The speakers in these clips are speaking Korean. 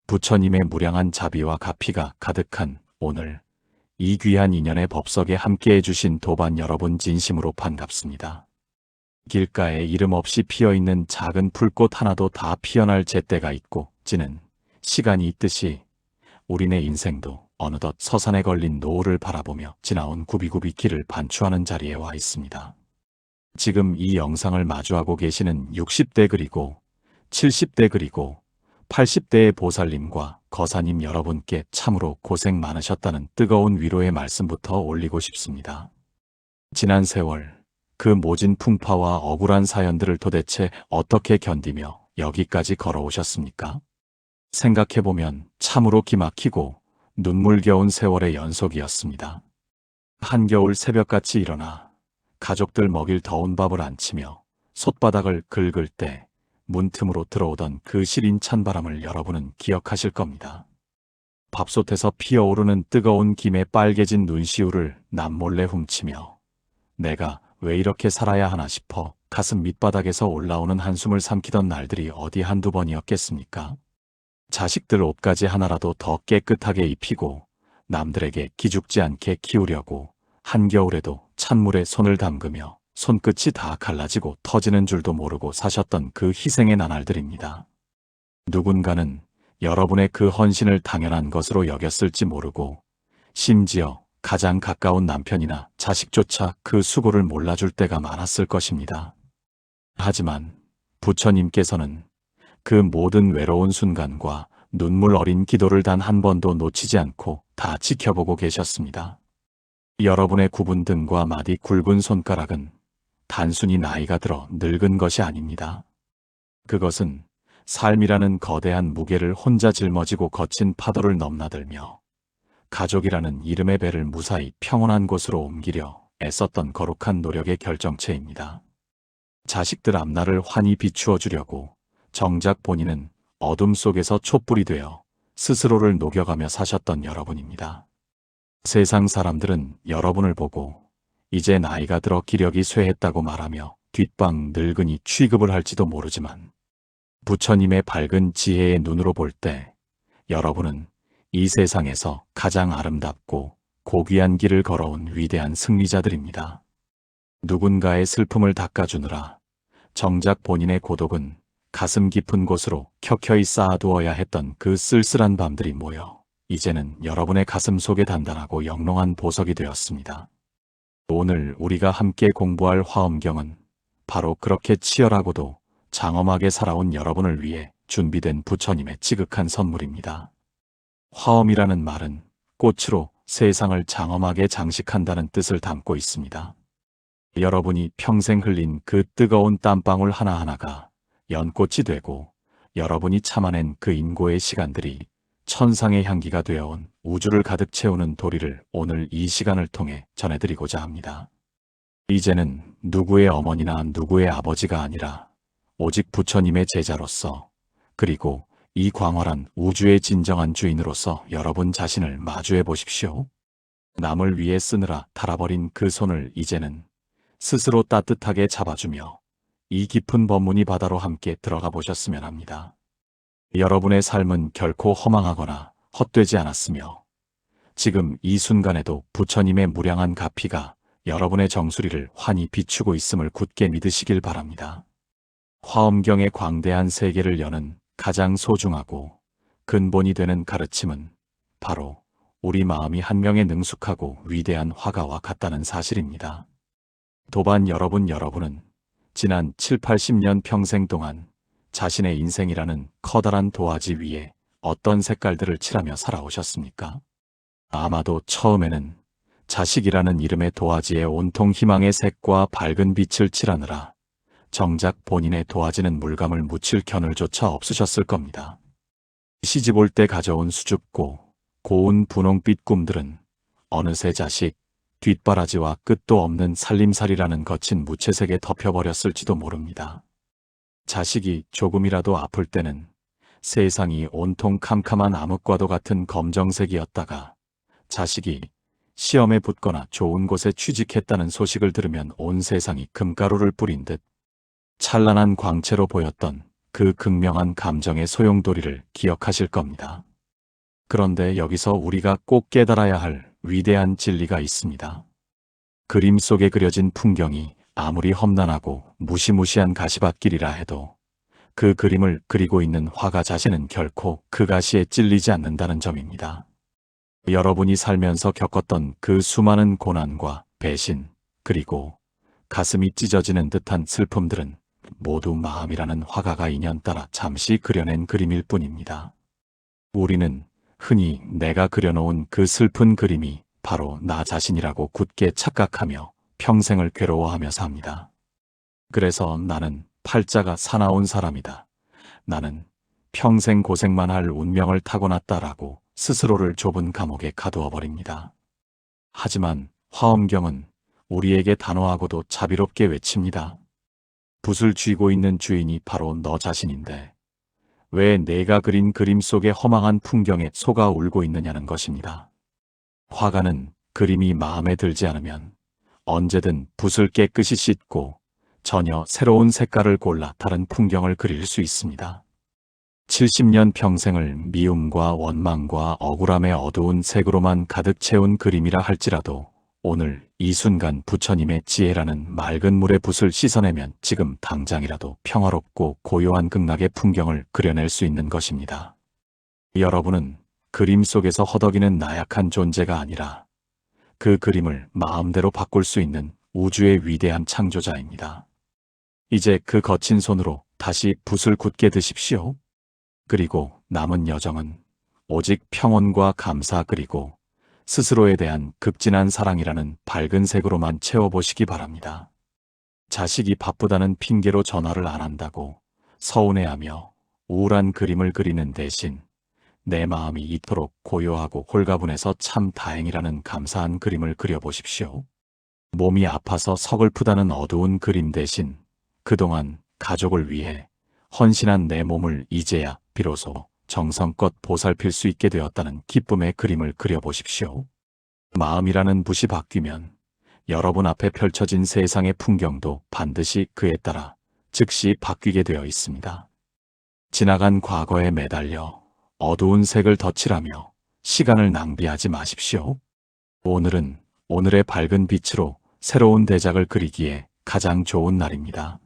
부처님의 무량한 자비와 가피가 가득한 오늘 이 귀한 인연의 법석에 함께해 주신 도반 여러분 진심으로 반갑습니다. 길가에 이름 없이 피어있는 작은 풀꽃 하나도 다 피어날 제때가 있고 지는 시간이 있듯이 우리네 인생도 어느덧 서산에 걸린 노을을 바라보며 지나온 굽이굽이 길을 반추하는 자리에 와 있습니다. 지금 이 영상을 마주하고 계시는 60대 그리고 70대 그리고 80대의 보살님과 거사님 여러분께 참으로 고생 많으셨다는 뜨거운 위로의 말씀부터 올리고 싶습니다. 지난 세월 그 모진 풍파와 억울한 사연들을 도대체 어떻게 견디며 여기까지 걸어오셨습니까? 생각해보면 참으로 기막히고 눈물겨운 세월의 연속이었습니다. 한겨울 새벽같이 일어나 가족들 먹일 더운 밥을 안 치며 솥바닥을 긁을 때 문틈으로 들어오던 그 시린 찬바람을 여러분은 기억하실 겁니다. 밥솥에서 피어오르는 뜨거운 김에 빨개진 눈시울을 남몰래 훔치며 내가 왜 이렇게 살아야 하나 싶어 가슴 밑바닥에서 올라오는 한숨을 삼키던 날들이 어디 한두 번이었겠습니까? 자식들 옷가지 하나라도 더 깨끗하게 입히고 남들에게 기죽지 않게 키우려고 한겨울에도 찬물에 손을 담그며 손끝이 다 갈라지고 터지는 줄도 모르고 사셨던 그 희생의 나날들입니다. 누군가는 여러분의 그 헌신을 당연한 것으로 여겼을지 모르고 심지어 가장 가까운 남편이나 자식조차 그 수고를 몰라줄 때가 많았을 것입니다. 하지만 부처님께서는 그 모든 외로운 순간과 눈물 어린 기도를 단 한 번도 놓치지 않고 다 지켜보고 계셨습니다. 여러분의 굽은 등과 마디 굵은 손가락은 단순히 나이가 들어 늙은 것이 아닙니다. 그것은 삶이라는 거대한 무게를 혼자 짊어지고 거친 파도를 넘나들며 가족이라는 이름의 배를 무사히 평온한 곳으로 옮기려 애썼던 거룩한 노력의 결정체입니다. 자식들 앞날을 환히 비추어 주려고 정작 본인은 어둠 속에서 촛불이 되어 스스로를 녹여가며 사셨던 여러분입니다. 세상 사람들은 여러분을 보고 이제 나이가 들어 기력이 쇠했다고 말하며 뒷방 늙은이 취급을 할지도 모르지만 부처님의 밝은 지혜의 눈으로 볼 때 여러분은 이 세상에서 가장 아름답고 고귀한 길을 걸어온 위대한 승리자들입니다. 누군가의 슬픔을 닦아주느라 정작 본인의 고독은 가슴 깊은 곳으로 켜켜이 쌓아두어야 했던 그 쓸쓸한 밤들이 모여 이제는 여러분의 가슴 속에 단단하고 영롱한 보석이 되었습니다. 오늘 우리가 함께 공부할 화엄경은 바로 그렇게 치열하고도 장엄하게 살아온 여러분을 위해 준비된 부처님의 지극한 선물입니다. 화엄이라는 말은 꽃으로 세상을 장엄하게 장식한다는 뜻을 담고 있습니다. 여러분이 평생 흘린 그 뜨거운 땀방울 하나하나가 연꽃이 되고 여러분이 참아낸 그 인고의 시간들이 천상의 향기가 되어온 우주를 가득 채우는 도리를 오늘 이 시간을 통해 전해드리고자 합니다. 이제는 누구의 어머니나 누구의 아버지가 아니라 오직 부처님의 제자로서 그리고 이 광활한 우주의 진정한 주인으로서 여러분 자신을 마주해 보십시오. 남을 위해 쓰느라 닳아버린 그 손을 이제는 스스로 따뜻하게 잡아주며 이 깊은 법문이 바다로 함께 들어가 보셨으면 합니다. 여러분의 삶은 결코 허망하거나 헛되지 않았으며 지금 이 순간에도 부처님의 무량한 가피가 여러분의 정수리를 환히 비추고 있음을 굳게 믿으시길 바랍니다. 화엄경의 광대한 세계를 여는 가장 소중하고 근본이 되는 가르침은 바로 우리 마음이 한 명의 능숙하고 위대한 화가와 같다는 사실입니다. 도반 여러분은 지난 7, 80년 평생 동안 자신의 인생이라는 커다란 도화지 위에 어떤 색깔들을 칠하며 살아오셨습니까? 아마도 처음에는 자식이라는 이름의 도화지에 온통 희망의 색과 밝은 빛을 칠하느라 정작 본인의 도화지는 물감을 묻힐 겨를조차 없으셨을 겁니다. 시집 올 때 가져온 수줍고 고운 분홍빛 꿈들은 어느새 자식, 뒷바라지와 끝도 없는 살림살이라는 거친 무채색에 덮여버렸을지도 모릅니다. 자식이 조금이라도 아플 때는 세상이 온통 캄캄한 암흑과도 같은 검정색이었다가 자식이 시험에 붙거나 좋은 곳에 취직했다는 소식을 들으면 온 세상이 금가루를 뿌린 듯 찬란한 광채로 보였던 그 극명한 감정의 소용돌이를 기억하실 겁니다. 그런데 여기서 우리가 꼭 깨달아야 할 위대한 진리가 있습니다. 그림 속에 그려진 풍경이 아무리 험난하고 무시무시한 가시밭길이라 해도 그 그림을 그리고 있는 화가 자신은 결코 그 가시에 찔리지 않는다는 점입니다. 여러분이 살면서 겪었던 그 수많은 고난과 배신, 그리고 가슴이 찢어지는 듯한 슬픔들은 모두 마음이라는 화가가 인연따라 잠시 그려낸 그림일 뿐입니다. 우리는 흔히 내가 그려놓은 그 슬픈 그림이 바로 나 자신이라고 굳게 착각하며 평생을 괴로워하며 삽니다. 그래서 나는 팔자가 사나운 사람이다. 나는 평생 고생만 할 운명을 타고났다라고 스스로를 좁은 감옥에 가두어 버립니다. 하지만 화엄경은 우리에게 단호하고도 자비롭게 외칩니다. 붓을 쥐고 있는 주인이 바로 너 자신인데 왜 내가 그린 그림 속의 허망한 풍경에 속아 울고 있느냐는 것입니다. 화가는 그림이 마음에 들지 않으면 언제든 붓을 깨끗이 씻고 전혀 새로운 색깔을 골라 다른 풍경을 그릴 수 있습니다. 70년 평생을 미움과 원망과 억울함의 어두운 색으로만 가득 채운 그림이라 할지라도 오늘 이 순간 부처님의 지혜라는 맑은 물에 붓을 씻어내면 지금 당장이라도 평화롭고 고요한 극락의 풍경을 그려낼 수 있는 것입니다. 여러분은 그림 속에서 허덕이는 나약한 존재가 아니라 그 그림을 마음대로 바꿀 수 있는 우주의 위대한 창조자입니다. 이제 그 거친 손으로 다시 붓을 굳게 드십시오. 그리고 남은 여정은 오직 평온과 감사 그리고 스스로에 대한 극진한 사랑이라는 밝은 색으로만 채워보시기 바랍니다. 자식이 바쁘다는 핑계로 전화를 안 한다고 서운해하며 우울한 그림을 그리는 대신 내 마음이 이토록 고요하고 홀가분해서 참 다행이라는 감사한 그림을 그려보십시오. 몸이 아파서 서글프다는 어두운 그림 대신 그동안 가족을 위해 헌신한 내 몸을 이제야 비로소 정성껏 보살필 수 있게 되었다는 기쁨의 그림을 그려보십시오. 마음이라는 붓이 바뀌면 여러분 앞에 펼쳐진 세상의 풍경도 반드시 그에 따라 즉시 바뀌게 되어 있습니다. 지나간 과거에 매달려 어두운 색을 덧칠하며 시간을 낭비하지 마십시오. 오늘은 오늘의 밝은 빛으로 새로운 대작을 그리기에 가장 좋은 날입니다.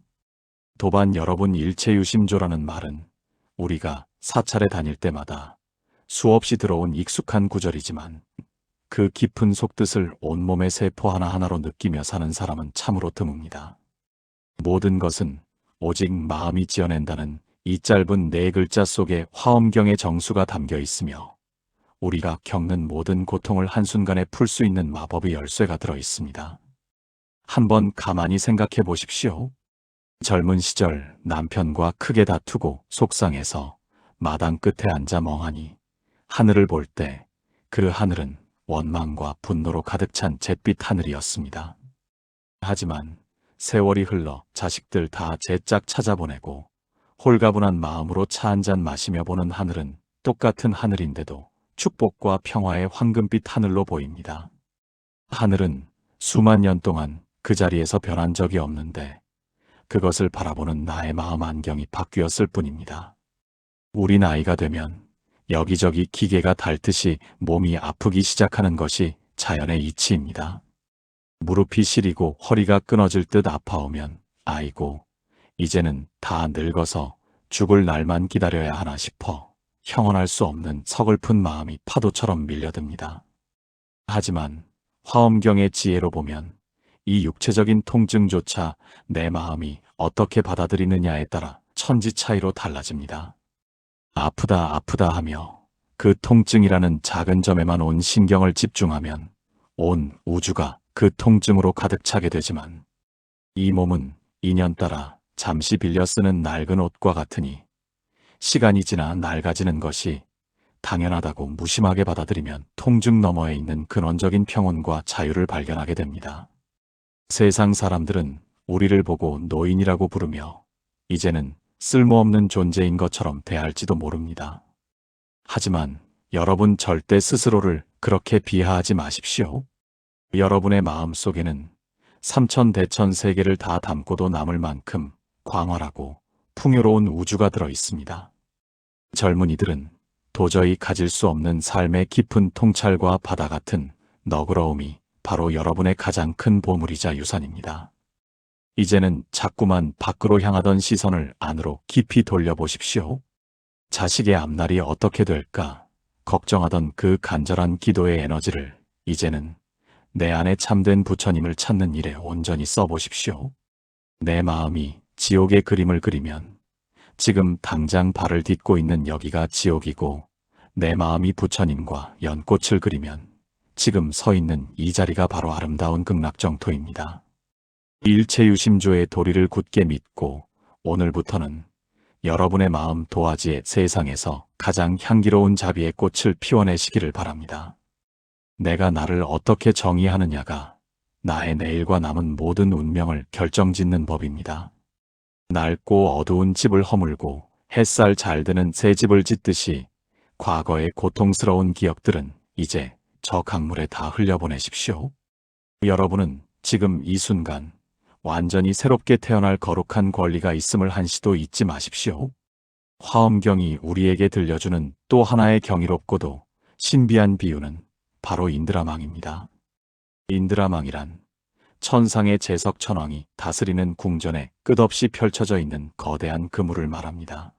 도반 여러분 일체유심조라는 말은 우리가 사찰에 다닐 때마다 수없이 들어온 익숙한 구절이지만 그 깊은 속뜻을 온몸의 세포 하나하나로 느끼며 사는 사람은 참으로 드뭅니다. 모든 것은 오직 마음이 지어낸다는 이 짧은 네 글자 속에 화엄경의 정수가 담겨 있으며 우리가 겪는 모든 고통을 한순간에 풀 수 있는 마법의 열쇠가 들어 있습니다. 한번 가만히 생각해 보십시오. 젊은 시절 남편과 크게 다투고 속상해서 마당 끝에 앉아 멍하니 하늘을 볼 때 그 하늘은 원망과 분노로 가득 찬 잿빛 하늘이었습니다. 하지만 세월이 흘러 자식들 다 제 짝 찾아보내고 홀가분한 마음으로 차 한잔 마시며 보는 하늘은 똑같은 하늘인데도 축복과 평화의 황금빛 하늘로 보입니다. 하늘은 수만 년 동안 그 자리에서 변한 적이 없는데 그것을 바라보는 나의 마음 안경이 바뀌었을 뿐입니다. 우리 나이가 되면 여기저기 기계가 닳듯이 몸이 아프기 시작하는 것이 자연의 이치입니다. 무릎이 시리고 허리가 끊어질 듯 아파오면 아이고 이제는 다 늙어서 죽을 날만 기다려야 하나 싶어 형언할 수 없는 서글픈 마음이 파도처럼 밀려듭니다. 하지만 화엄경의 지혜로 보면 이 육체적인 통증조차 내 마음이 어떻게 받아들이느냐에 따라 천지 차이로 달라집니다. 아프다 아프다 하며 그 통증이라는 작은 점에만 온 신경을 집중하면 온 우주가 그 통증으로 가득 차게 되지만 이 몸은 인연 따라 잠시 빌려 쓰는 낡은 옷과 같으니 시간이 지나 낡아지는 것이 당연하다고 무심하게 받아들이면 통증 너머에 있는 근원적인 평온과 자유를 발견하게 됩니다. 세상 사람들은 우리를 보고 노인이라고 부르며 이제는 쓸모없는 존재인 것처럼 대할지도 모릅니다. 하지만 여러분 절대 스스로를 그렇게 비하하지 마십시오. 여러분의 마음 속에는 삼천대천 세계를 다 담고도 남을 만큼 광활하고 풍요로운 우주가 들어 있습니다. 젊은이들은 도저히 가질 수 없는 삶의 깊은 통찰과 바다 같은 너그러움이 바로 여러분의 가장 큰 보물이자 유산입니다. 이제는 자꾸만 밖으로 향하던 시선을 안으로 깊이 돌려보십시오. 자식의 앞날이 어떻게 될까 걱정하던 그 간절한 기도의 에너지를 이제는 내 안에 참된 부처님을 찾는 일에 온전히 써보십시오. 내 마음이 지옥의 그림을 그리면 지금 당장 발을 딛고 있는 여기가 지옥이고, 내 마음이 부처님과 연꽃을 그리면 지금 서 있는 이 자리가 바로 아름다운 극락정토입니다. 일체유심조의 도리를 굳게 믿고 오늘부터는 여러분의 마음 도화지의 세상에서 가장 향기로운 자비의 꽃을 피워내시기를 바랍니다. 내가 나를 어떻게 정의하느냐가 나의 내일과 남은 모든 운명을 결정짓는 법입니다. 낡고 어두운 집을 허물고 햇살 잘 드는 새 집을 짓듯이 과거의 고통스러운 기억들은 이제 저 강물에 다 흘려보내십시오. 여러분은 지금 이 순간 완전히 새롭게 태어날 거룩한 권리가 있음을 한시도 잊지 마십시오. 화엄경이 우리에게 들려주는 또 하나의 경이롭고도 신비한 비유는 바로 인드라망입니다. 인드라망이란 천상의 제석 천왕이 다스리는 궁전에 끝없이 펼쳐져 있는 거대한 그물을 말합니다.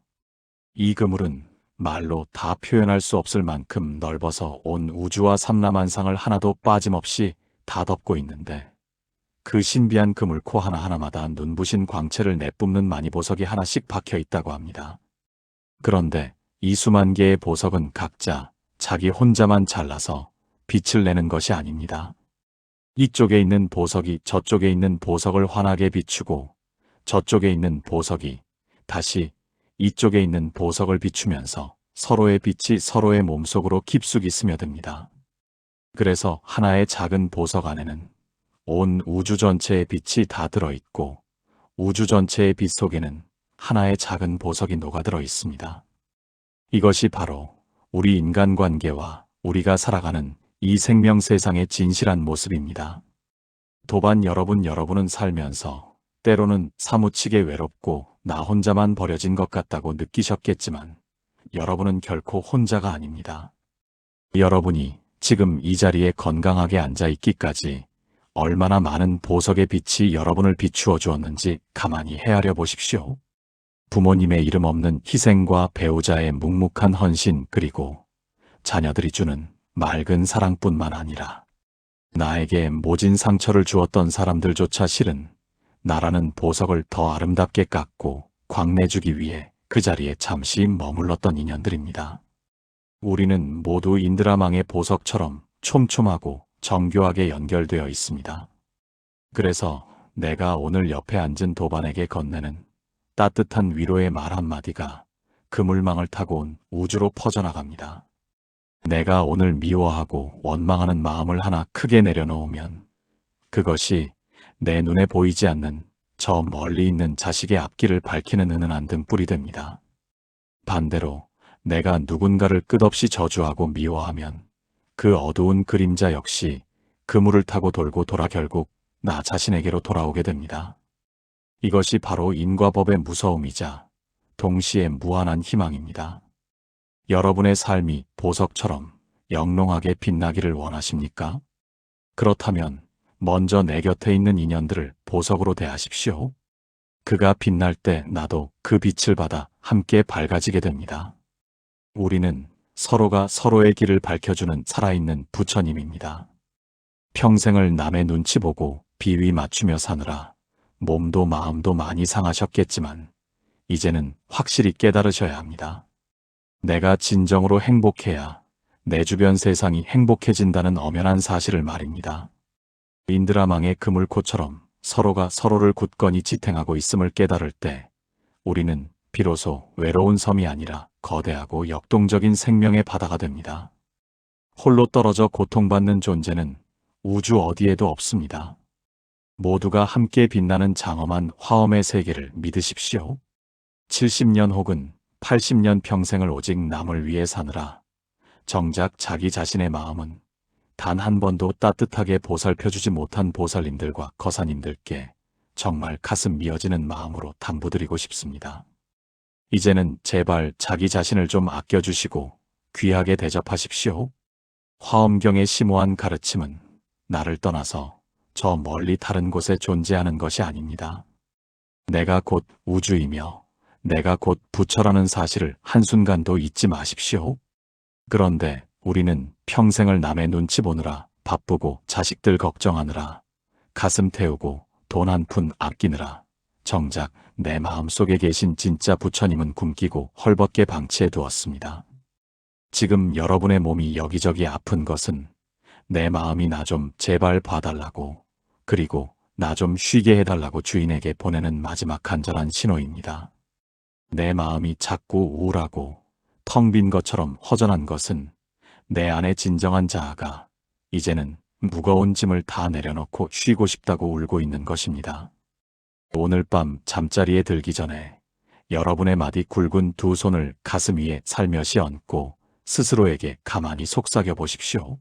이 그물은 말로 다 표현할 수 없을 만큼 넓어서 온 우주와 삼라만상을 하나도 빠짐없이 다 덮고 있는데, 그 신비한 그물코 하나하나마다 눈부신 광채를 내뿜는 마니보석이 하나씩 박혀 있다고 합니다. 그런데 이 수만 개의 보석은 각자 자기 혼자만 잘라서 빛을 내는 것이 아닙니다. 이쪽에 있는 보석이 저쪽에 있는 보석을 환하게 비추고, 저쪽에 있는 보석이 다시 이쪽에 있는 보석을 비추면서 서로의 빛이 서로의 몸속으로 깊숙이 스며듭니다. 그래서 하나의 작은 보석 안에는 온 우주 전체의 빛이 다 들어있고, 우주 전체의 빛 속에는 하나의 작은 보석이 녹아들어 있습니다. 이것이 바로 우리 인간관계와 우리가 살아가는 이 생명 세상의 진실한 모습입니다. 도반 여러분은 살면서 때로는 사무치게 외롭고 나 혼자만 버려진 것 같다고 느끼셨겠지만, 여러분은 결코 혼자가 아닙니다. 여러분이 지금 이 자리에 건강하게 앉아 있기까지 얼마나 많은 보석의 빛이 여러분을 비추어 주었는지 가만히 헤아려 보십시오. 부모님의 이름 없는 희생과 배우자의 묵묵한 헌신, 그리고 자녀들이 주는 맑은 사랑뿐만 아니라 나에게 모진 상처를 주었던 사람들조차 실은 나라는 보석을 더 아름답게 깎고 광내주기 위해 그 자리에 잠시 머물렀던 인연들입니다. 우리는 모두 인드라망의 보석처럼 촘촘하고 정교하게 연결되어 있습니다. 그래서 내가 오늘 옆에 앉은 도반에게 건네는 따뜻한 위로의 말 한마디가 그물망을 타고 온 우주로 퍼져나갑니다. 내가 오늘 미워하고 원망하는 마음을 하나 크게 내려놓으면 그것이 내 눈에 보이지 않는 저 멀리 있는 자식의 앞길을 밝히는 은은한 등불이 됩니다. 반대로 내가 누군가를 끝없이 저주하고 미워하면 그 어두운 그림자 역시 그물을 타고 돌고 돌아 결국 나 자신에게로 돌아오게 됩니다. 이것이 바로 인과법의 무서움이자 동시에 무한한 희망입니다. 여러분의 삶이 보석처럼 영롱하게 빛나기를 원하십니까? 그렇다면 먼저 내 곁에 있는 인연들을 보석으로 대하십시오. 그가 빛날 때 나도 그 빛을 받아 함께 밝아지게 됩니다. 우리는 서로가 서로의 길을 밝혀주는 살아있는 부처님입니다. 평생을 남의 눈치 보고 비위 맞추며 사느라 몸도 마음도 많이 상하셨겠지만 이제는 확실히 깨달으셔야 합니다. 내가 진정으로 행복해야 내 주변 세상이 행복해진다는 엄연한 사실을 말입니다. 인드라망의 그물코처럼 서로가 서로를 굳건히 지탱하고 있음을 깨달을 때 우리는 비로소 외로운 섬이 아니라 거대하고 역동적인 생명의 바다가 됩니다. 홀로 떨어져 고통받는 존재는 우주 어디에도 없습니다. 모두가 함께 빛나는 장엄한 화엄의 세계를 믿으십시오. 70년 혹은 80년 평생을 오직 남을 위해 사느라 정작 자기 자신의 마음은 단 한 번도 따뜻하게 보살펴주지 못한 보살님들과 거사님들께 정말 가슴 미어지는 마음으로 당부드리고 싶습니다. 이제는 제발 자기 자신을 좀 아껴주시고 귀하게 대접하십시오. 화엄경의 심오한 가르침은 나를 떠나서 저 멀리 다른 곳에 존재하는 것이 아닙니다. 내가 곧 우주이며 내가 곧 부처라는 사실을 한순간도 잊지 마십시오. 그런데 우리는 평생을 남의 눈치 보느라 바쁘고 자식들 걱정하느라 가슴 태우고 돈 한 푼 아끼느라 정작 내 마음속에 계신 진짜 부처님은 굶기고 헐벗게 방치해 두었습니다. 지금 여러분의 몸이 여기저기 아픈 것은 내 마음이 나 좀 제발 봐달라고, 그리고 나 좀 쉬게 해달라고 주인에게 보내는 마지막 간절한 신호입니다. 내 마음이 자꾸 우울하고 텅 빈 것처럼 허전한 것은 내 안의 진정한 자아가 이제는 무거운 짐을 다 내려놓고 쉬고 싶다고 울고 있는 것입니다. 오늘 밤 잠자리에 들기 전에 여러분의 마디 굵은 두 손을 가슴 위에 살며시 얹고 스스로에게 가만히 속삭여 보십시오.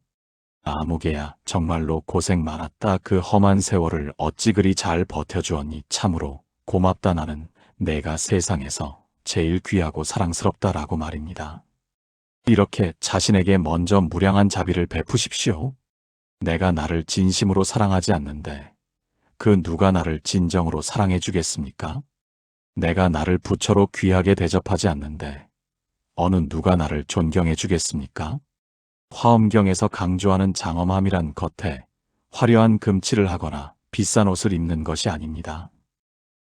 아무개야, 정말로 고생 많았다. 그 험한 세월을 어찌 그리 잘 버텨주었니. 참으로 고맙다. 나는 내가 세상에서 제일 귀하고 사랑스럽다라고 말입니다. 이렇게 자신에게 먼저 무량한 자비를 베푸십시오. 내가 나를 진심으로 사랑하지 않는데 그 누가 나를 진정으로 사랑해 주겠습니까? 내가 나를 부처로 귀하게 대접하지 않는데 어느 누가 나를 존경해 주겠습니까? 화엄경에서 강조하는 장엄함이란 겉에 화려한 금칠을 하거나 비싼 옷을 입는 것이 아닙니다.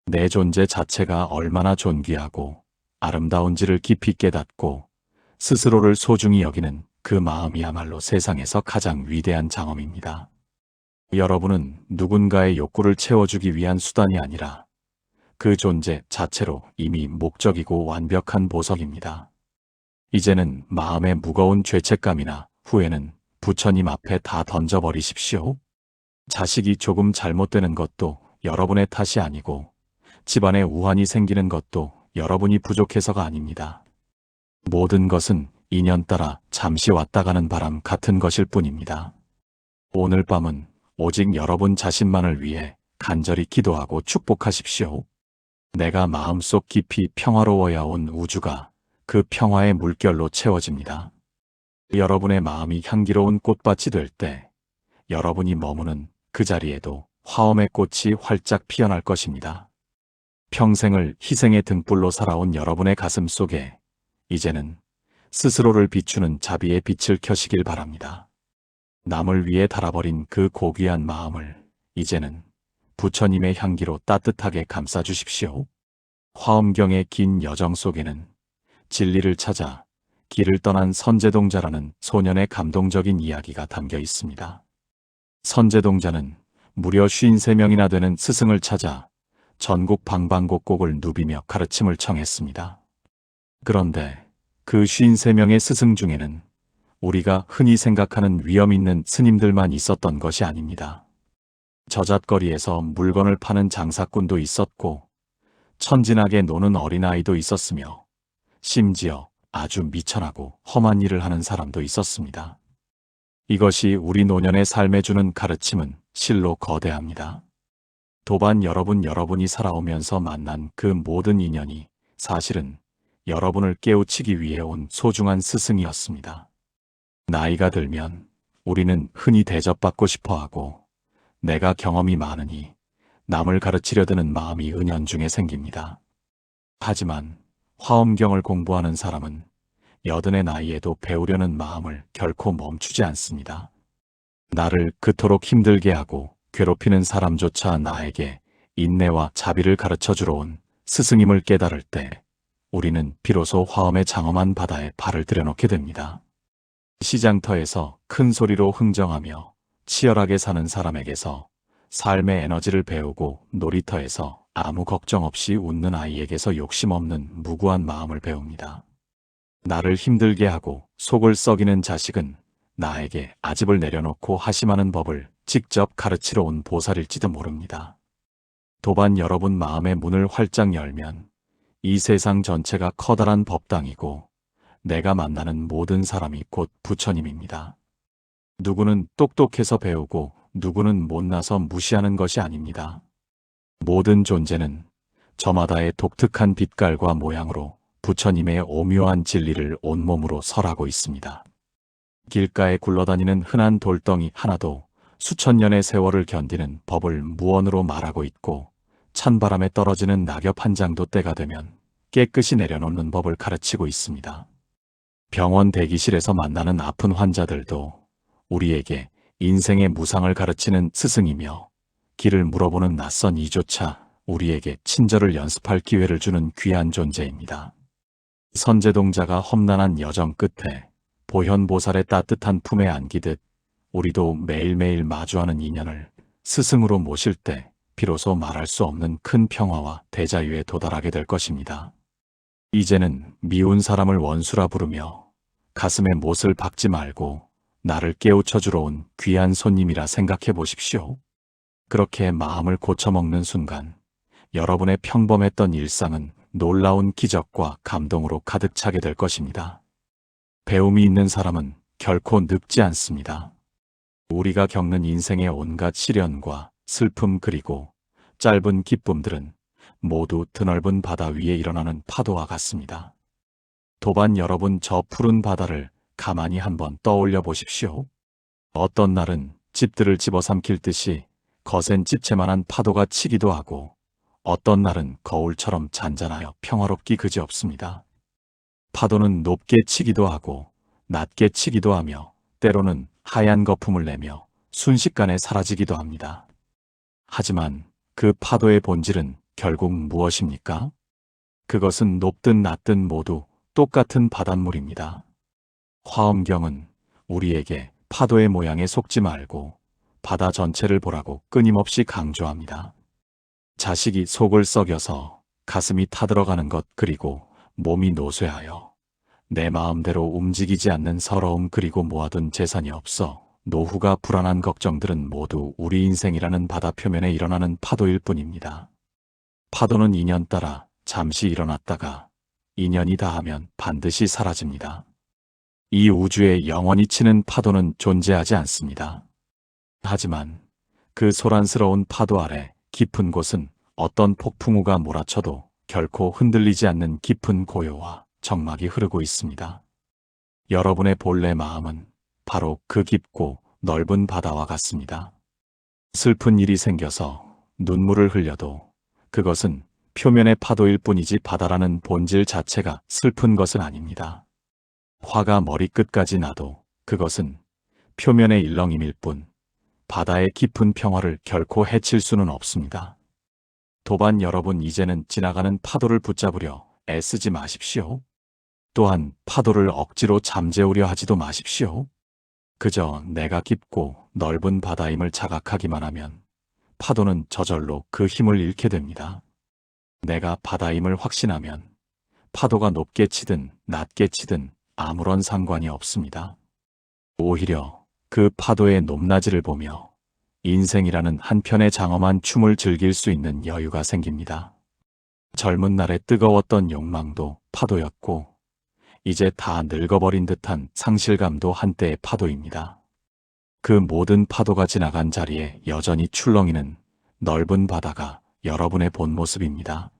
내 존재 자체가 얼마나 존귀하고 아름다운지를 깊이 깨닫고 스스로를 소중히 여기는 그 마음이야말로 세상에서 가장 위대한 장엄입니다. 여러분은 누군가의 욕구를 채워주기 위한 수단이 아니라 그 존재 자체로 이미 목적이고 완벽한 보석입니다. 이제는 마음의 무거운 죄책감이나 후회는 부처님 앞에 다 던져버리십시오. 자식이 조금 잘못되는 것도 여러분의 탓이 아니고 집안에 우환이 생기는 것도 여러분이 부족해서가 아닙니다. 모든 것은 인연 따라 잠시 왔다 가는 바람 같은 것일 뿐입니다. 오늘 밤은 오직 여러분 자신만을 위해 간절히 기도하고 축복하십시오. 내가 마음속 깊이 평화로워야 온 우주가 그 평화의 물결로 채워집니다. 여러분의 마음이 향기로운 꽃밭이 될 때 여러분이 머무는 그 자리에도 화엄의 꽃이 활짝 피어날 것입니다. 평생을 희생의 등불로 살아온 여러분의 가슴 속에 이제는 스스로를 비추는 자비의 빛을 켜시길 바랍니다. 남을 위해 달아버린 그 고귀한 마음을 이제는 부처님의 향기로 따뜻하게 감싸주십시오. 화엄경의 긴 여정 속에는 진리를 찾아 길을 떠난 선제동자라는 소년의 감동적인 이야기가 담겨 있습니다. 선제동자는 무려 53명이나 되는 스승을 찾아 전국 방방곡곡을 누비며 가르침을 청했습니다. 그런데 그 53명의 스승 중에는 우리가 흔히 생각하는 위험 있는 스님들만 있었던 것이 아닙니다. 저잣거리에서 물건을 파는 장사꾼도 있었고 천진하게 노는 어린아이도 있었으며 심지어 아주 미천하고 험한 일을 하는 사람도 있었습니다. 이것이 우리 노년의 삶에 주는 가르침은 실로 거대합니다. 도반 여러분이 살아오면서 만난 그 모든 인연이 사실은 여러분을 깨우치기 위해 온 소중한 스승이었습니다. 나이가 들면 우리는 흔히 대접받고 싶어하고 내가 경험이 많으니 남을 가르치려 드는 마음이 은연중에 생깁니다. 하지만 화엄경을 공부하는 사람은 여든의 나이에도 배우려는 마음을 결코 멈추지 않습니다. 나를 그토록 힘들게 하고 괴롭히는 사람조차 나에게 인내와 자비를 가르쳐주러 온 스승임을 깨달을 때 우리는 비로소 화엄의 장엄한 바다에 발을 들여놓게 됩니다. 시장터에서 큰 소리로 흥정하며 치열하게 사는 사람에게서 삶의 에너지를 배우고 놀이터에서 아무 걱정 없이 웃는 아이에게서 욕심 없는 무구한 마음을 배웁니다. 나를 힘들게 하고 속을 썩이는 자식은 나에게 아집을 내려놓고 하심하는 법을 직접 가르치러 온 보살일지도 모릅니다. 도반 여러분 마음의 문을 활짝 열면 이 세상 전체가 커다란 법당이고 내가 만나는 모든 사람이 곧 부처님입니다. 누구는 똑똑해서 배우고 누구는 못나서 무시하는 것이 아닙니다. 모든 존재는 저마다의 독특한 빛깔과 모양으로 부처님의 오묘한 진리를 온몸으로 설하고 있습니다. 길가에 굴러다니는 흔한 돌덩이 하나도 수천 년의 세월을 견디는 법을 무언으로 말하고 있고, 찬바람에 떨어지는 낙엽 한 장도 때가 되면 깨끗이 내려놓는 법을 가르치고 있습니다. 병원 대기실에서 만나는 아픈 환자들도 우리에게 인생의 무상을 가르치는 스승이며, 길을 물어보는 낯선 이조차 우리에게 친절을 연습할 기회를 주는 귀한 존재입니다. 선제동자가 험난한 여정 끝에 보현보살의 따뜻한 품에 안기듯, 우리도 매일매일 마주하는 인연을 스승으로 모실 때 비로소 말할 수 없는 큰 평화와 대자유에 도달하게 될 것입니다. 이제는 미운 사람을 원수라 부르며 가슴에 못을 박지 말고 나를 깨우쳐주러 온 귀한 손님이라 생각해 보십시오. 그렇게 마음을 고쳐먹는 순간 여러분의 평범했던 일상은 놀라운 기적과 감동으로 가득 차게 될 것입니다. 배움이 있는 사람은 결코 늙지 않습니다. 우리가 겪는 인생의 온갖 시련과 슬픔 그리고 짧은 기쁨들은 모두 드넓은 바다 위에 일어나는 파도와 같습니다. 도반 여러분, 저 푸른 바다를 가만히 한번 떠올려 보십시오. 어떤 날은 집들을 집어삼킬 듯이 거센 집채만한 파도가 치기도 하고, 어떤 날은 거울처럼 잔잔하여 평화롭기 그지없습니다. 파도는 높게 치기도 하고 낮게 치기도 하며 때로는 하얀 거품을 내며 순식간에 사라지기도 합니다. 하지만 그 파도의 본질은 결국 무엇입니까? 그것은 높든 낮든 모두 똑같은 바닷물입니다. 화엄경은 우리에게 파도의 모양에 속지 말고 바다 전체를 보라고 끊임없이 강조합니다. 자식이 속을 썩여서 가슴이 타들어가는 것, 그리고 몸이 노쇠하여 내 마음대로 움직이지 않는 서러움, 그리고 모아둔 재산이 없어 노후가 불안한 걱정들은 모두 우리 인생이라는 바다 표면에 일어나는 파도일 뿐입니다. 파도는 인연 따라 잠시 일어났다가 인연이 다하면 반드시 사라집니다. 이 우주에 영원히 치는 파도는 존재하지 않습니다. 하지만 그 소란스러운 파도 아래 깊은 곳은 어떤 폭풍우가 몰아쳐도 결코 흔들리지 않는 깊은 고요와 정막이 흐르고 있습니다. 여러분의 본래 마음은 바로 그 깊고 넓은 바다와 같습니다. 슬픈 일이 생겨서 눈물을 흘려도 그것은 표면의 파도일 뿐이지 바다라는 본질 자체가 슬픈 것은 아닙니다. 화가 머리끝까지 나도 그것은 표면의 일렁임일 뿐 바다의 깊은 평화를 결코 해칠 수는 없습니다. 도반 여러분, 이제는 지나가는 파도를 붙잡으려 애쓰지 마십시오. 또한 파도를 억지로 잠재우려 하지도 마십시오. 그저 내가 깊고 넓은 바다임을 자각하기만 하면 파도는 저절로 그 힘을 잃게 됩니다. 내가 바다임을 확신하면 파도가 높게 치든 낮게 치든 아무런 상관이 없습니다. 오히려 그 파도의 높낮이를 보며 인생이라는 한편의 장엄한 춤을 즐길 수 있는 여유가 생깁니다. 젊은 날의 뜨거웠던 욕망도 파도였고, 이제 다 늙어버린 듯한 상실감도 한때의 파도입니다. 그 모든 파도가 지나간 자리에 여전히 출렁이는 넓은 바다가 여러분의 본 모습입니다.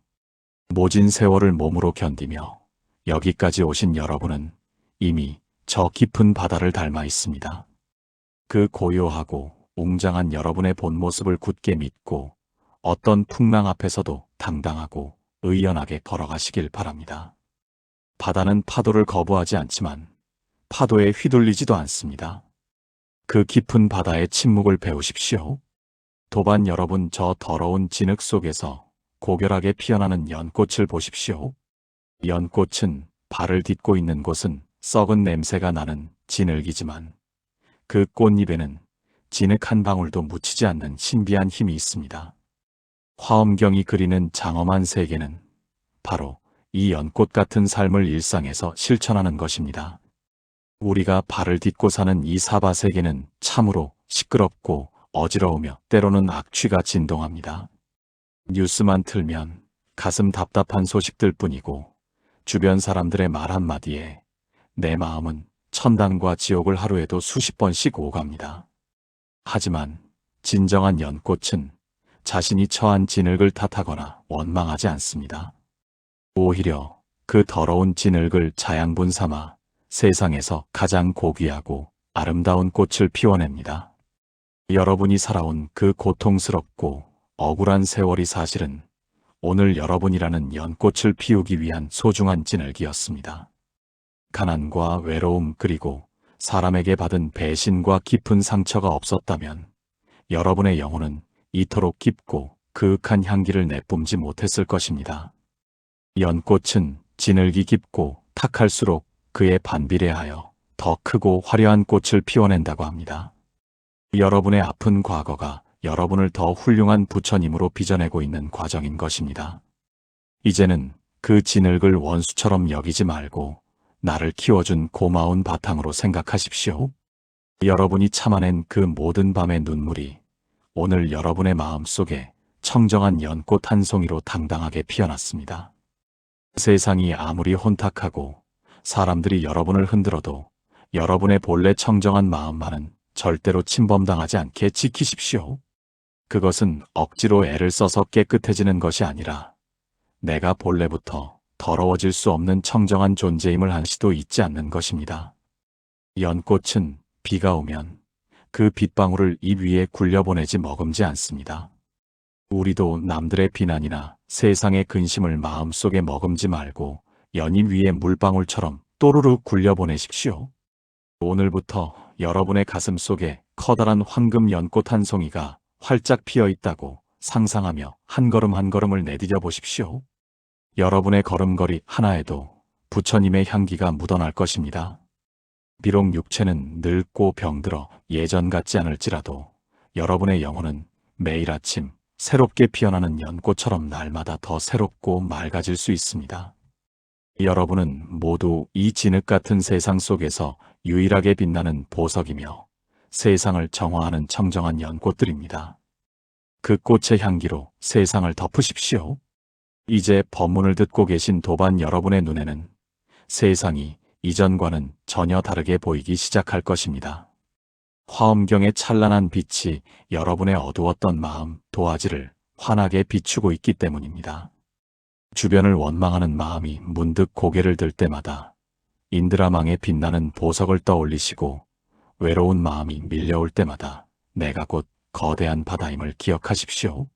모진 세월을 몸으로 견디며 여기까지 오신 여러분은 이미 저 깊은 바다를 닮아 있습니다. 그 고요하고 웅장한 여러분의 본 모습을 굳게 믿고 어떤 풍랑 앞에서도 당당하고 의연하게 걸어가시길 바랍니다. 바다는 파도를 거부하지 않지만 파도에 휘둘리지도 않습니다. 그 깊은 바다의 침묵을 배우십시오. 도반 여러분, 저 더러운 진흙 속에서 고결하게 피어나는 연꽃을 보십시오. 연꽃은 발을 딛고 있는 곳은 썩은 냄새가 나는 진흙이지만 그 꽃잎에는 진흙 한 방울도 묻히지 않는 신비한 힘이 있습니다. 화엄경이 그리는 장엄한 세계는 바로 이 연꽃 같은 삶을 일상에서 실천하는 것입니다. 우리가 발을 딛고 사는 이 사바 세계는 참으로 시끄럽고 어지러우며 때로는 악취가 진동합니다. 뉴스만 틀면 가슴 답답한 소식들 뿐이고 주변 사람들의 말 한마디에 내 마음은 천당과 지옥을 하루에도 수십 번씩 오갑니다. 하지만 진정한 연꽃은 자신이 처한 진흙을 탓하거나 원망하지 않습니다. 오히려 그 더러운 진흙을 자양분 삼아 세상에서 가장 고귀하고 아름다운 꽃을 피워냅니다. 여러분이 살아온 그 고통스럽고 억울한 세월이 사실은 오늘 여러분이라는 연꽃을 피우기 위한 소중한 진흙이었습니다. 가난과 외로움 그리고 사람에게 받은 배신과 깊은 상처가 없었다면 여러분의 영혼은 이토록 깊고 그윽한 향기를 내뿜지 못했을 것입니다. 연꽃은 진흙이 깊고 탁할수록 그에 반비례하여 더 크고 화려한 꽃을 피워낸다고 합니다. 여러분의 아픈 과거가 여러분을 더 훌륭한 부처님으로 빚어내고 있는 과정인 것입니다. 이제는 그 진흙을 원수처럼 여기지 말고 나를 키워준 고마운 바탕으로 생각하십시오. 여러분이 참아낸 그 모든 밤의 눈물이 오늘 여러분의 마음속에 청정한 연꽃 한 송이로 당당하게 피어났습니다. 세상이 아무리 혼탁하고 사람들이 여러분을 흔들어도 여러분의 본래 청정한 마음만은 절대로 침범당하지 않게 지키십시오. 그것은 억지로 애를 써서 깨끗해지는 것이 아니라 내가 본래부터 더러워질 수 없는 청정한 존재임을 한시도 잊지 않는 것입니다. 연꽃은 비가 오면 그 빗방울을 입 위에 굴려보내지 머금지 않습니다. 우리도 남들의 비난이나 세상의 근심을 마음속에 머금지 말고 연잎 위에 물방울처럼 또르르 굴려보내십시오. 오늘부터 여러분의 가슴 속에 커다란 황금 연꽃 한 송이가 활짝 피어 있다고 상상하며 한 걸음 한 걸음을 내디뎌 보십시오. 여러분의 걸음걸이 하나에도 부처님의 향기가 묻어날 것입니다. 비록 육체는 늙고 병들어 예전 같지 않을지라도 여러분의 영혼은 매일 아침 새롭게 피어나는 연꽃처럼 날마다 더 새롭고 맑아질 수 있습니다. 여러분은 모두 이 진흙 같은 세상 속에서 유일하게 빛나는 보석이며 세상을 정화하는 청정한 연꽃들입니다. 그 꽃의 향기로 세상을 덮으십시오. 이제 법문을 듣고 계신 도반 여러분의 눈에는 세상이 이전과는 전혀 다르게 보이기 시작할 것입니다. 화엄경의 찬란한 빛이 여러분의 어두웠던 마음, 도화지를 환하게 비추고 있기 때문입니다. 주변을 원망하는 마음이 문득 고개를 들 때마다 인드라망에 빛나는 보석을 떠올리시고 외로운 마음이 밀려올 때마다 내가 곧 거대한 바다임을 기억하십시오.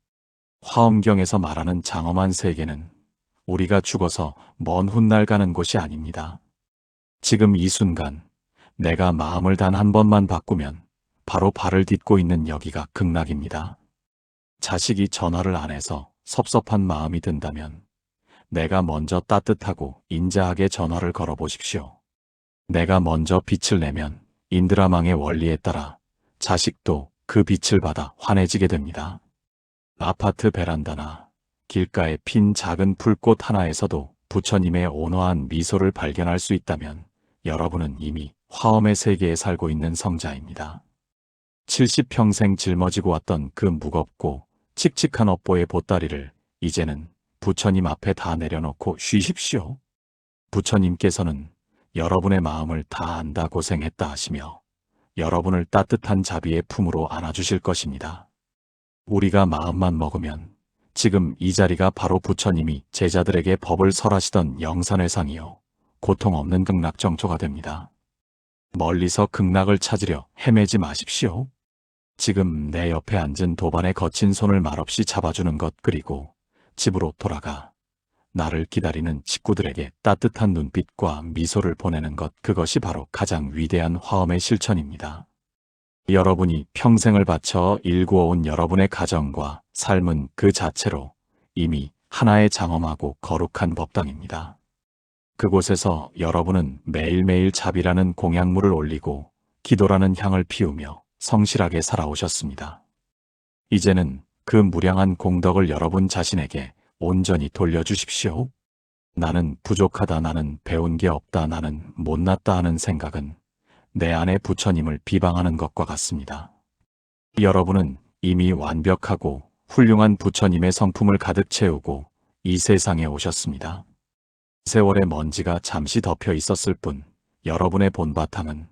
화엄경에서 말하는 장엄한 세계는 우리가 죽어서 먼 훗날 가는 곳이 아닙니다. 지금 이 순간 내가 마음을 단 한 번만 바꾸면 바로 발을 딛고 있는 여기가 극락입니다. 자식이 전화를 안 해서 섭섭한 마음이 든다면 내가 먼저 따뜻하고 인자하게 전화를 걸어보십시오. 내가 먼저 빛을 내면 인드라망의 원리에 따라 자식도 그 빛을 받아 환해지게 됩니다. 아파트 베란다나 길가에 핀 작은 풀꽃 하나에서도 부처님의 온화한 미소를 발견할 수 있다면 여러분은 이미 화엄의 세계에 살고 있는 성자입니다. 70평생 짊어지고 왔던 그 무겁고 칙칙한 업보의 보따리를 이제는 부처님 앞에 다 내려놓고 쉬십시오. 부처님께서는 여러분의 마음을 다 안다 고생했다 하시며 여러분을 따뜻한 자비의 품으로 안아주실 것입니다. 우리가 마음만 먹으면 지금 이 자리가 바로 부처님이 제자들에게 법을 설하시던 영산회상이요 고통 없는 극락정토가 됩니다. 멀리서 극락을 찾으려 헤매지 마십시오. 지금 내 옆에 앉은 도반의 거친 손을 말없이 잡아주는 것, 그리고 집으로 돌아가 나를 기다리는 식구들에게 따뜻한 눈빛과 미소를 보내는 것, 그것이 바로 가장 위대한 화엄의 실천입니다. 여러분이 평생을 바쳐 일구어온 여러분의 가정과 삶은 그 자체로 이미 하나의 장엄하고 거룩한 법당입니다. 그곳에서 여러분은 매일매일 자비라는 공약물을 올리고 기도라는 향을 피우며 성실하게 살아오셨습니다. 이제는 그 무량한 공덕을 여러분 자신에게 온전히 돌려주십시오. 나는 부족하다, 나는 배운 게 없다, 나는 못났다 하는 생각은 내 안에 부처님을 비방하는 것과 같습니다. 여러분은 이미 완벽하고 훌륭한 부처님의 성품을 가득 채우고 이 세상에 오셨습니다. 세월의 먼지가 잠시 덮여 있었을 뿐 여러분의 본바탕은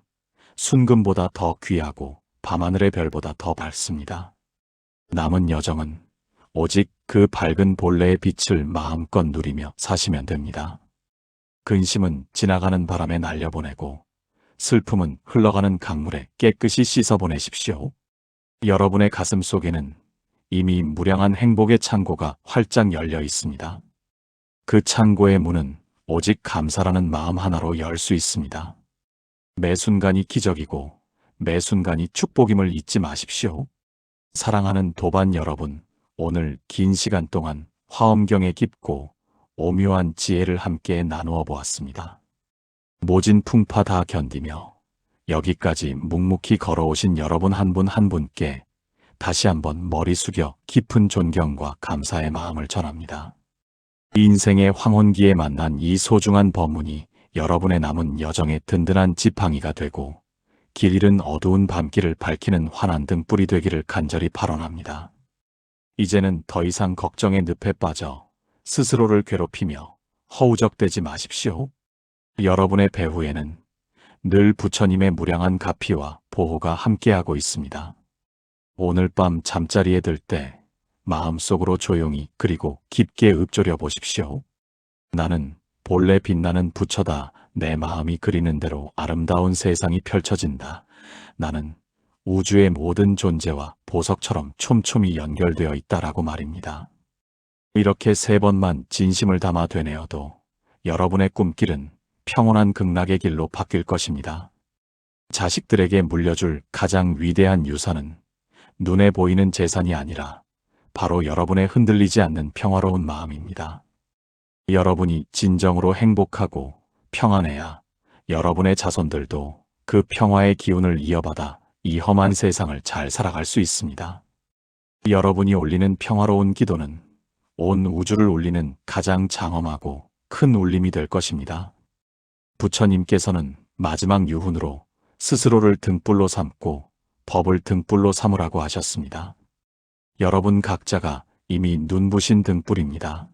순금보다 더 귀하고 밤하늘의 별보다 더 밝습니다. 남은 여정은 오직 그 밝은 본래의 빛을 마음껏 누리며 사시면 됩니다. 근심은 지나가는 바람에 날려보내고 슬픔은 흘러가는 강물에 깨끗이 씻어보내십시오. 여러분의 가슴 속에는 이미 무량한 행복의 창고가 활짝 열려 있습니다. 그 창고의 문은 오직 감사라는 마음 하나로 열 수 있습니다. 매 순간이 기적이고 매 순간이 축복임을 잊지 마십시오. 사랑하는 도반 여러분, 오늘 긴 시간 동안 화엄경의 깊고 오묘한 지혜를 함께 나누어 보았습니다. 모진 풍파 다 견디며 여기까지 묵묵히 걸어오신 여러분 한 분 한 분께 다시 한번 머리 숙여 깊은 존경과 감사의 마음을 전합니다. 인생의 황혼기에 만난 이 소중한 법문이 여러분의 남은 여정의 든든한 지팡이가 되고 길 잃은 어두운 밤길을 밝히는 환한 등불이 되기를 간절히 발언합니다. 이제는 더 이상 걱정의 늪에 빠져 스스로를 괴롭히며 허우적대지 마십시오. 여러분의 배후에는 늘 부처님의 무량한 가피와 보호가 함께하고 있습니다. 오늘 밤 잠자리에 들 때 마음속으로 조용히 그리고 깊게 읊조려 보십시오. 나는 본래 빛나는 부처다. 내 마음이 그리는 대로 아름다운 세상이 펼쳐진다. 나는 우주의 모든 존재와 보석처럼 촘촘히 연결되어 있다라고 말입니다. 이렇게 3번만 진심을 담아 되뇌어도 여러분의 꿈길은 평온한 극락의 길로 바뀔 것입니다. 자식들에게 물려줄 가장 위대한 유산은 눈에 보이는 재산이 아니라 바로 여러분의 흔들리지 않는 평화로운 마음입니다. 여러분이 진정으로 행복하고 평안해야 여러분의 자손들도 그 평화의 기운을 이어받아 이 험한 세상을 잘 살아갈 수 있습니다. 여러분이 올리는 평화로운 기도는 온 우주를 울리는 가장 장엄하고 큰 울림이 될 것입니다. 부처님께서는 마지막 유훈으로 스스로를 등불로 삼고 법을 등불로 삼으라고 하셨습니다. 여러분 각자가 이미 눈부신 등불입니다.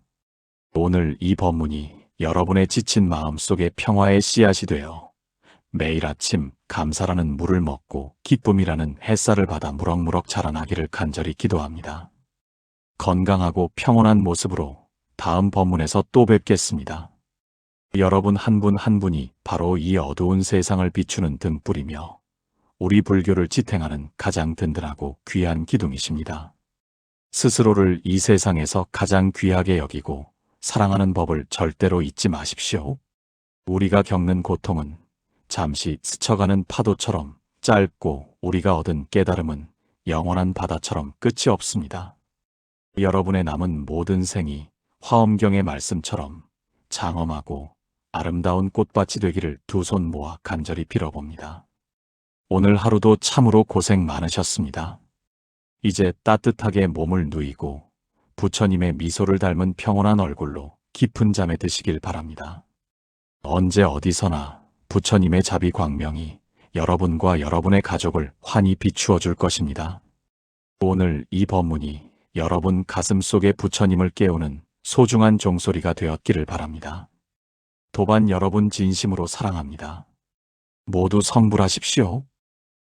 오늘 이 법문이 여러분의 지친 마음 속에 평화의 씨앗이 되어 매일 아침 감사라는 물을 먹고 기쁨이라는 햇살을 받아 무럭무럭 자라나기를 간절히 기도합니다. 건강하고 평온한 모습으로 다음 법문에서 또 뵙겠습니다. 여러분 한 분 한 분이 바로 이 어두운 세상을 비추는 등불이며 우리 불교를 지탱하는 가장 든든하고 귀한 기둥이십니다. 스스로를 이 세상에서 가장 귀하게 여기고 사랑하는 법을 절대로 잊지 마십시오. 우리가 겪는 고통은 잠시 스쳐가는 파도처럼 짧고 우리가 얻은 깨달음은 영원한 바다처럼 끝이 없습니다. 여러분의 남은 모든 생이 화엄경의 말씀처럼 장엄하고 아름다운 꽃밭이 되기를 두 손 모아 간절히 빌어봅니다. 오늘 하루도 참으로 고생 많으셨습니다. 이제 따뜻하게 몸을 누이고 부처님의 미소를 닮은 평온한 얼굴로 깊은 잠에 드시길 바랍니다. 언제 어디서나 부처님의 자비 광명이 여러분과 여러분의 가족을 환히 비추어 줄 것입니다. 오늘 이 법문이 여러분 가슴 속에 부처님을 깨우는 소중한 종소리가 되었기를 바랍니다. 도반 여러분 진심으로 사랑합니다. 모두 성불하십시오.